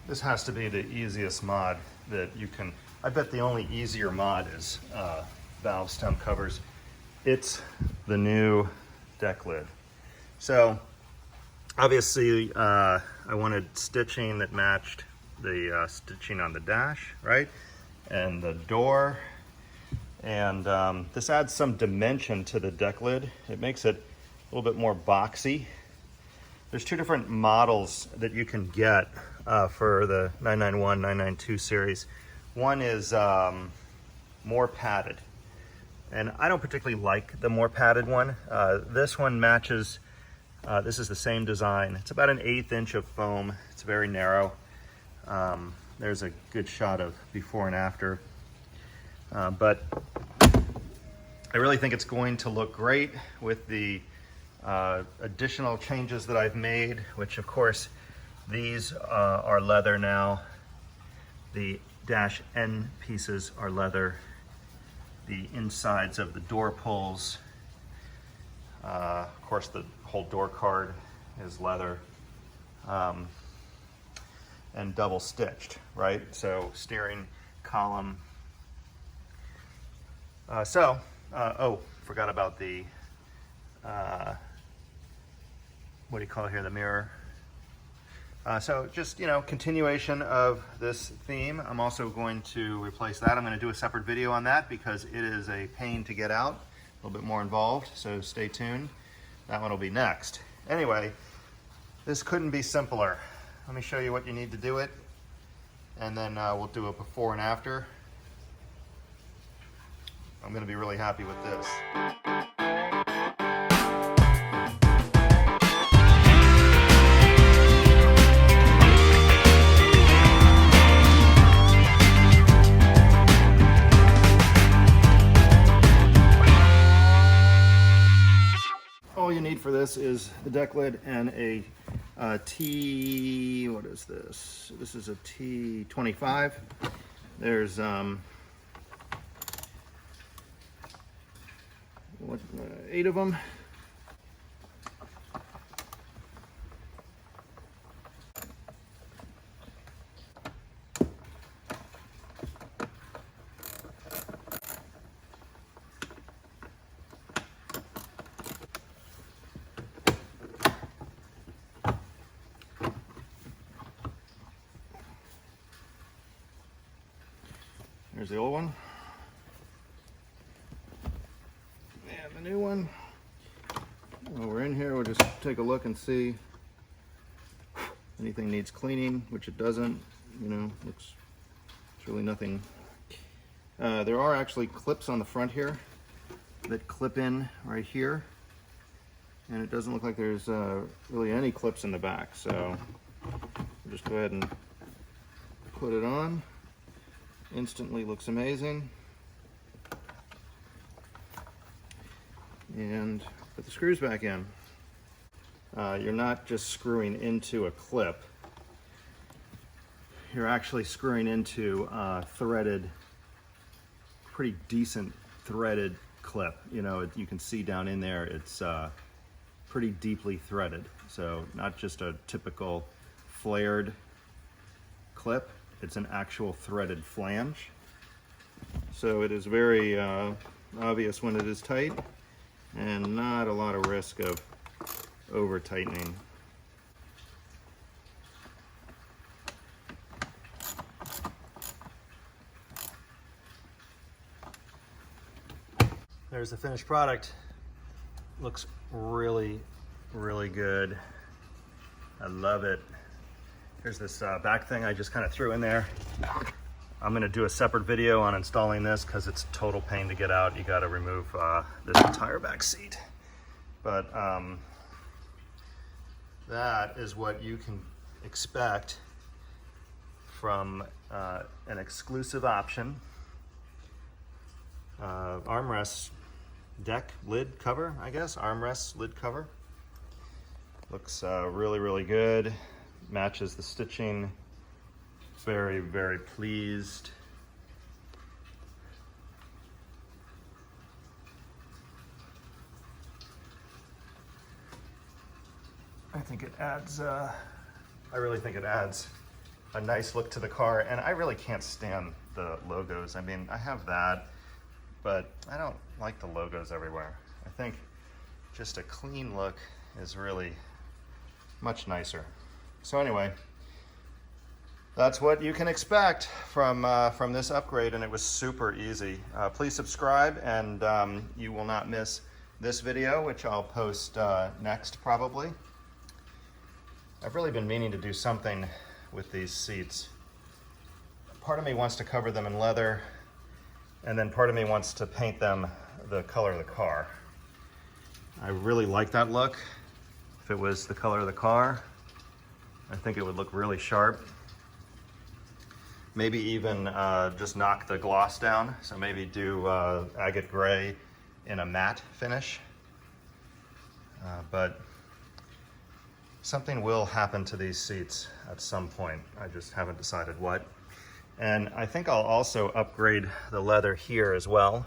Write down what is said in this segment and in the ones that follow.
This has to be the easiest mod that you can. I bet the only easier mod is valve stem covers. It's the new deck lid. So obviously I wanted stitching that matched the stitching on the dash, right? And the door. And this adds some dimension to the deck lid. It makes it a little bit more boxy. There's two different models that you can get for the 991, 992 series. One is more padded. And I don't particularly like the more padded one. This one matches, this is the same design. It's about an 1/8 inch of foam. It's very narrow. There's a good shot of before and after. But I really think it's going to look great with the additional changes that I've made, which of course these are leather now. The dash end pieces are leather. The insides of the door pulls, of course the whole door card is leather, and double stitched, right? So steering column. Oh, forgot about the, what do you call it here, the mirror. So just, you know, continuation of this theme. I'm also going to replace that. I'm going to do a separate video on that because it is a pain to get out, a little bit more involved, so stay tuned. That one will be next. Anyway, this couldn't be simpler. Let me show you what you need to do it, and then we'll do a before and after. I'm going to be really happy with this. All you need for this is the deck lid and a T, what is this? This is a T25. There's 8 of them. There's the old one. And the new one. While we're in here, we'll just take a look and see if anything needs cleaning, which it doesn't. You know, it's really nothing. There are actually clips on the front here that clip in right here. And it doesn't look like there's really any clips in the back. So we'll just go ahead and put it on. Instantly looks amazing. And put the screws back in. You're not just screwing into a clip. You're actually screwing into a threaded, pretty decent threaded clip. You know, you can see down in there, it's pretty deeply threaded. So not just a typical flared clip. It's an actual threaded flange. So it is very obvious when it is tight and not a lot of risk of over tightening. There's the finished product. Looks really, really good. I love it. Here's this back thing I just kind of threw in there. I'm gonna do a separate video on installing this because it's a total pain to get out. You gotta remove this entire back seat. But that is what you can expect from an exclusive option. Armrest deck lid cover, I guess. Armrest lid cover. Looks really, really good. Matches the stitching. Very, very pleased. I think it adds, I really think it adds a nice look to the car. And I really can't stand the logos. I mean, I have that, but I don't like the logos everywhere. I think just a clean look is really much nicer. So anyway, that's what you can expect from this upgrade, and it was super easy. Please subscribe, and you will not miss this video, which I'll post next probably. I've really been meaning to do something with these seats. Part of me wants to cover them in leather, and then part of me wants to paint them the color of the car. I really like that look. If it was the color of the car, I think it would look really sharp. Maybe even just knock the gloss down. So maybe do agate gray in a matte finish. But something will happen to these seats at some point. I just haven't decided what. And I think I'll also upgrade the leather here as well.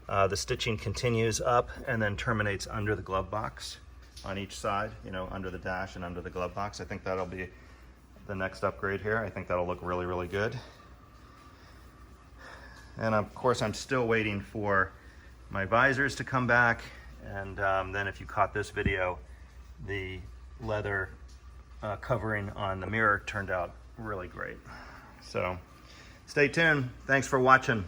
The stitching continues up and then terminates under the glove box on each side, you know, under the dash and under the glove box. I think that'll be the next upgrade here. I think that'll look really, really good. And of course, I'm still waiting for my visors to come back. And then if you caught this video, the leather covering on the mirror turned out really great. So stay tuned. Thanks for watching.